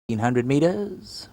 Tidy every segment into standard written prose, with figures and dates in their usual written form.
1,500 meters.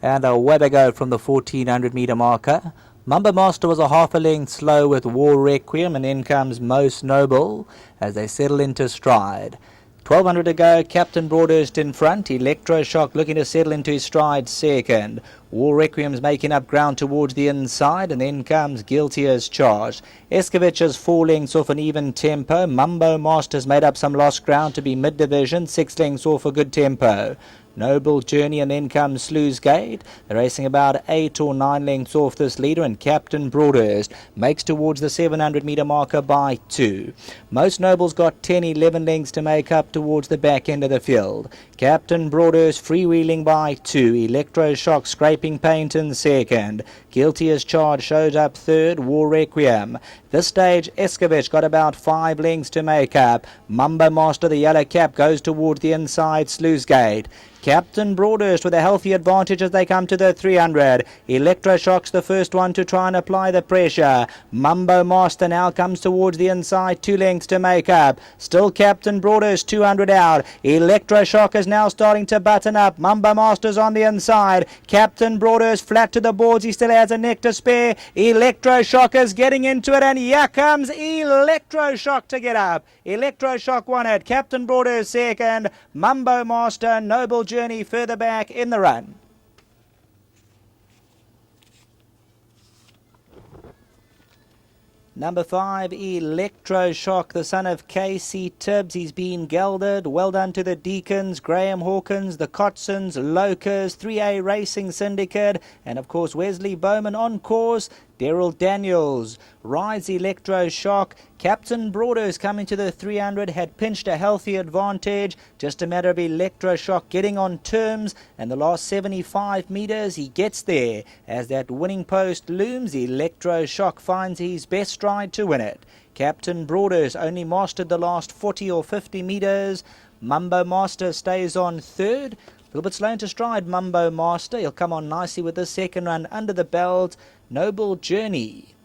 And away they go from the 1,400 meter marker. Mamba Master was a half a length slow with War Requiem, and then comes Most Noble as they settle into stride. 1,200 to go, Captain Broadhurst in front, ELECTROSHOCK looking to settle into his stride second. War Requiem's making up ground towards the inside, and then comes Guilty as Charged. Escovitch is 4 lengths off an even tempo. Mumbo Master's made up some lost ground to be mid-division, 6 lengths off a good tempo. Noble Journey, and then comes Sluice Gate. They're racing about 8 or 9 lengths off this leader, and Captain Broadhurst makes towards the 700 meter marker by 2. Most Noble's got 10-11 lengths to make up towards the back end of the field. Captain Broadhurst freewheeling by 2. ELECTROSHOCK scraping paint in second. Guilty as Charged shows up third. War Requiem. This stage, Escovitch got about 5 lengths to make up. Mumbo Master, the yellow cap, goes towards the inside Sluice Gate. Captain Broadhurst with a healthy advantage as they come to the 300. ELECTROSHOCK's the first one to try and apply the pressure. Mumbo Master now comes towards the inside, 2 lengths to make up. Still Captain Broadhurst 200 out. ELECTROSHOCK is now starting to button up. Mumbo Master's on the inside. Captain Broadhurst flat to the boards. He still has a neck to spare. ELECTROSHOCK is getting into it, and here comes ELECTROSHOCK to get up. ELECTROSHOCK won it. Captain Broadhurst second. Mumbo Master, Noble Journey further back in the run. Number 5, ELECTROSHOCK, the son of Casey Tibbs. He's been gelded. Well done to the Deacons, Graham Hawkins, the Cotsons, Locas, 3A Racing Syndicate, and of course Wesley Bowman on course. Daryl Daniels rides ELECTROSHOCK. Captain Broadhurst coming to the 300 had pinched a healthy advantage. Just a matter of ELECTROSHOCK getting on terms, and the last 75 meters he gets there. As that winning post looms, ELECTROSHOCK finds his best stride to win it. Captain Broadhurst only mastered the last 40 or 50 meters. Mumbo Master stays on third. A little bit slow into stride, Mumbo Master. He'll come on nicely with the second run under the belt. Noble Journey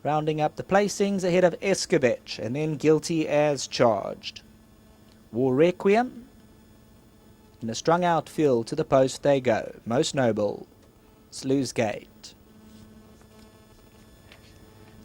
rounding up the placings ahead of Escovitch, and then Guilty as Charged. War Requiem. In a strung out field to the post they go. Most Noble, Sluice Gate.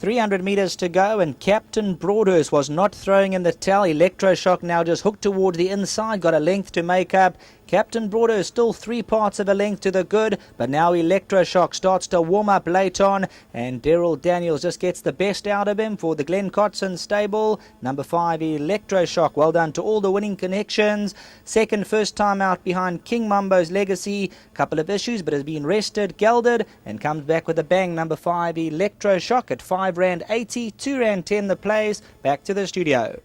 300 meters to go, and Captain Broadhurst was not throwing in the towel. ELECTROSHOCK now just hooked toward the inside, got a length to make up. Captain Broadhurst still 3 parts of a length to the good, but now ELECTROSHOCK starts to warm up late on, and Daryl Daniels just gets the best out of him for the Glenn Cotson stable. Number 5, ELECTROSHOCK, well done to all the winning connections. Second, first time out behind King Mumbo's Legacy. Couple of issues, but has been rested, gelded, and comes back with a bang. Number 5, ELECTROSHOCK at R5.80, R2.10 the place. Back to the studio.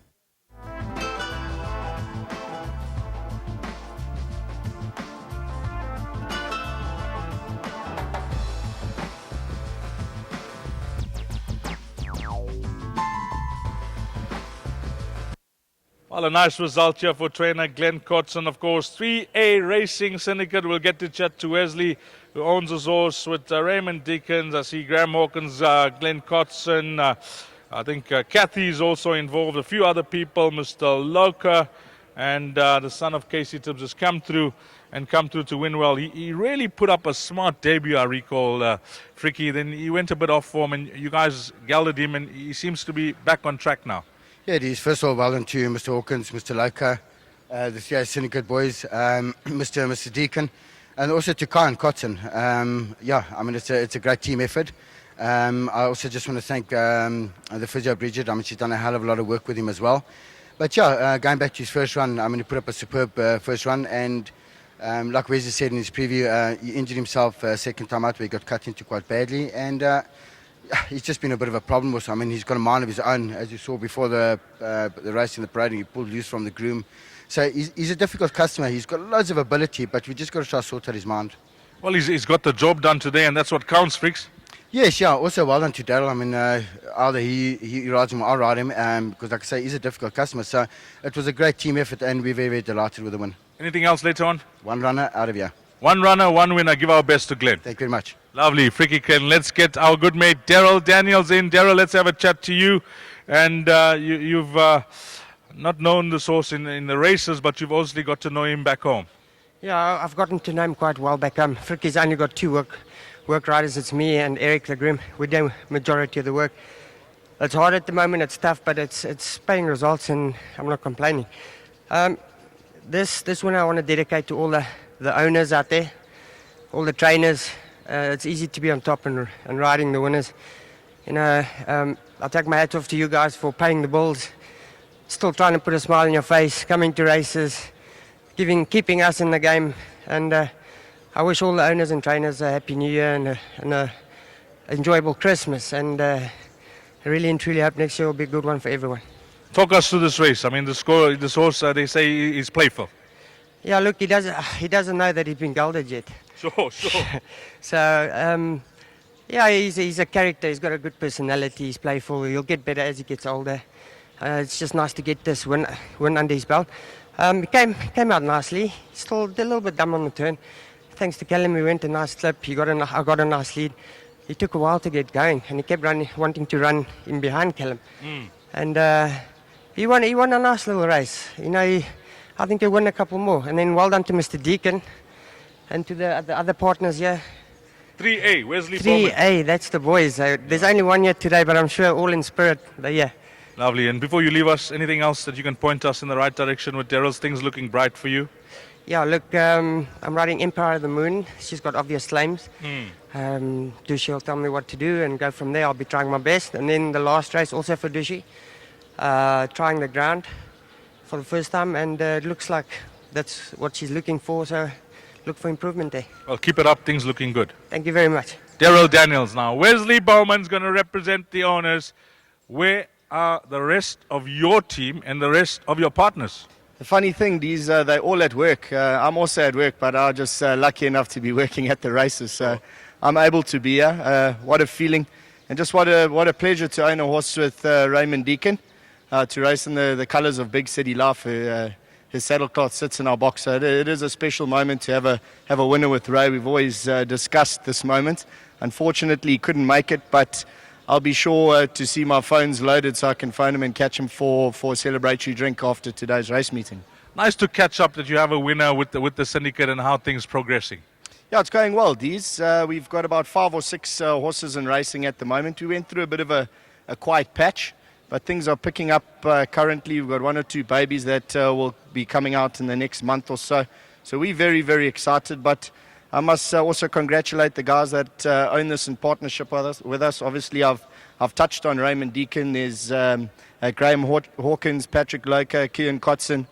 Well, a nice result here for trainer Glenn Cotson. Of course, 3A Racing Syndicate. We'll get to chat to Wesley, who owns his horse, with Raymond Deacons. I see Graham Hawkins, Glenn Cotson. I think Kathy is also involved. A few other people, Mr. Loka, and the son of Casey Tibbs has come through to win well. He really put up a smart debut, I recall, Fricky. Then he went a bit off form, and you guys gelded him, and he seems to be back on track now. Yeah, it is. First of all, well done to Mr. Hawkins, Mr. Loka, the 3A Syndicate boys, Mr. Deacon, and also to Kai and Cotton. Yeah, I mean, it's a great team effort. I also just want to thank the physio Bridget. I mean, she's done a hell of a lot of work with him as well. But yeah, going back to his first run, I mean, he put up a superb first run, and like Wesley said in his preview, he injured himself second time out where he got cut into quite badly, and he's just been a bit of a problem with him. I mean, he's got a mind of his own, as you saw before the race in the parade. He pulled loose from the groom. So he's a difficult customer. He's got loads of ability, but we just got to try to sort out his mind. Well, he's got the job done today, and that's what counts, Fricks. Yes, yeah. Also, well done to Daryl. I mean, either he rides him or I ride him, because like I say, he's a difficult customer. So it was a great team effort, and we're very, very delighted with the win. Anything else later on? One runner out of here. One runner, one winner. Give our best to Glenn. Thank you very much. Lovely, Fricky Glenn. Let's get our good mate Daryl Daniels in. Daryl, let's have a chat to you. And you've not known this horse in the races, but you've obviously got to know him back home. Yeah, I've gotten to know him quite well back home. Fricky's only got two work riders. It's me and Eric the groom. We do majority of the work. It's hard at the moment. It's tough, but it's paying results, and I'm not complaining. This one I want to dedicate to all the owners out there, all the trainers. It's easy to be on top and riding the winners. You know, I'll take my hat off to you guys for paying the bills, still trying to put a smile on your face, coming to races, keeping us in the game. And I wish all the owners and trainers a happy new year and a enjoyable Christmas. And I really and truly hope next year will be a good one for everyone. Talk us through this race. I mean, this horse, they say is playful. Yeah, look, he doesn't know that he's been gelded yet. Sure. So, yeah, he's a character. He's got a good personality. He's playful. He'll get better as he gets older. It's just nice to get this win under his belt. He came out nicely. Still a little bit dumb on the turn. Thanks to Callum, we went a nice clip. I got a nice lead. He took a while to get going, and he kept wanting to run in behind Callum. And he won a nice little race. You know, I think he'll win a couple more. And then well done to Mr. Deacon and to the other partners here. 3A, Wesley Bowman. 3A, that's the boys. There's only one here today, but I'm sure all in spirit they're here. Lovely. And before you leave us, anything else that you can point us in the right direction with Daryl's things looking bright for you? Yeah, look, I'm riding Empire of the Moon. She's got obvious claims. Dushi will tell me what to do and go from there. I'll be trying my best. And then the last race also for Dushi, trying the ground for the first time. And it looks like that's what she's looking for. So look for improvement there. Well, keep it up. Things looking good. Thank you very much. Daryl Daniels now. Wesley Bowman's going to represent the owners. Where are the rest of your team and the rest of your partners? The funny thing, they're all at work. I'm also at work, but I'm just lucky enough to be working at the races. So I'm able to be here. What a feeling. And just what a pleasure to own a horse with Raymond Deacon, to race in the colours of Big City Life. His saddlecloth sits in our box. So it is a special moment to have a winner with Ray. We've always discussed this moment. Unfortunately, he couldn't make it, but I'll be sure to see my phones loaded so I can phone him and catch him for a celebratory drink after today's race meeting. Nice to catch up that you have a winner with the syndicate and how things progressing. Yeah, it's going well, Dees. We've got about 5 or 6 horses in racing at the moment. We went through a bit of a quiet patch, but things are picking up currently. We've got 1 or 2 babies that will be coming out in the next month or so. So we're very, very excited, but I must also congratulate the guys that own this in partnership with us. Obviously, I've touched on Raymond Deacon. There's Graham Hawkins, Patrick Loka, Kian Kotson.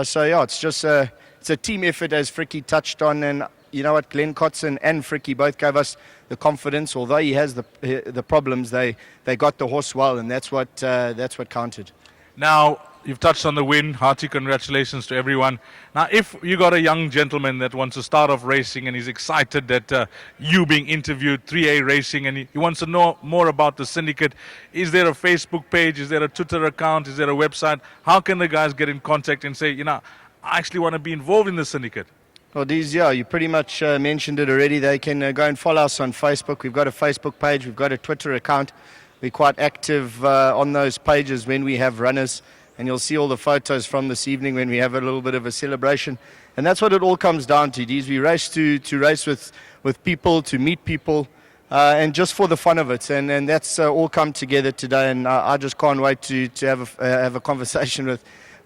So yeah, it's a team effort, as Fricky touched on. And you know what, Glenn Kotson and Fricky both gave us the confidence. Although he has the problems, they got the horse well, and that's what counted. Now, you've touched on the win. Hearty congratulations to everyone. Now, if you got a young gentleman that wants to start off racing and he's excited that you being interviewed, 3A Racing, and he wants to know more about the syndicate, is there a Facebook page? Is there a Twitter account? Is there a website? How can the guys get in contact and say, I actually want to be involved in the syndicate? Well, Dees, yeah, you pretty much mentioned it already. They can go and follow us on Facebook. We've got a Facebook page. We've got a Twitter account. We're quite active on those pages when we have runners. And you'll see all the photos from this evening when we have a little bit of a celebration. And that's what it all comes down to, Dees. We race to race with people, to meet people, and just for the fun of it. And that's all come together today. And I just can't wait to have a conversation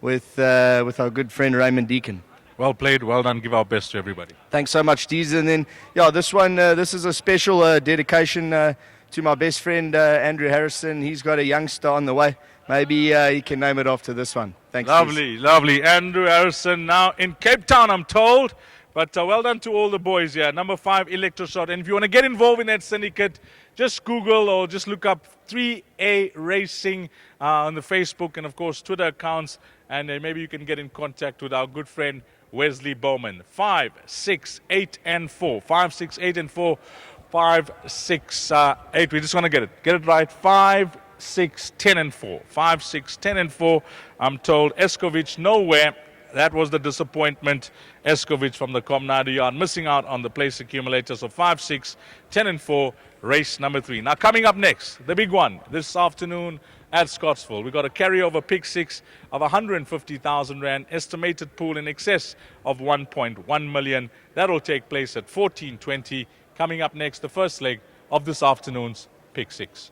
with our good friend Raymond Deacon. Well played, well done. Give our best to everybody. Thanks so much, Dees. And then, yeah, this one, this is a special dedication to my best friend Andrew Harrison. He's got a youngster on the way. Maybe he can name it after this one. Thanks. Lovely, lovely. Andrew Harrison now in Cape Town, I'm told. But well done to all the boys here. Number 5, ELECTROSHOCK. And if you want to get involved in that syndicate, just Google or just look up 3A Racing on the Facebook and, of course, Twitter accounts. And maybe you can get in contact with our good friend Wesley Bowman. 5, 6, 8, and 4. 5, 6, 8, and 4. 5, 6, 8. We just want to get it right. 5, 6, 10, and 4. 5, 6, 10, and 4. I'm told Eskovich nowhere. That was the disappointment. Eskovich from the Comnado yard missing out on the place accumulator. So 5, 6, 10, and 4. Race number 3. Now coming up next, the big one this afternoon. at Scottsville. We've got a carryover pick six of 150,000 Rand, estimated pool in excess of 1.1 million. That'll take place at 14:20. Coming up next, the first leg of this afternoon's pick six.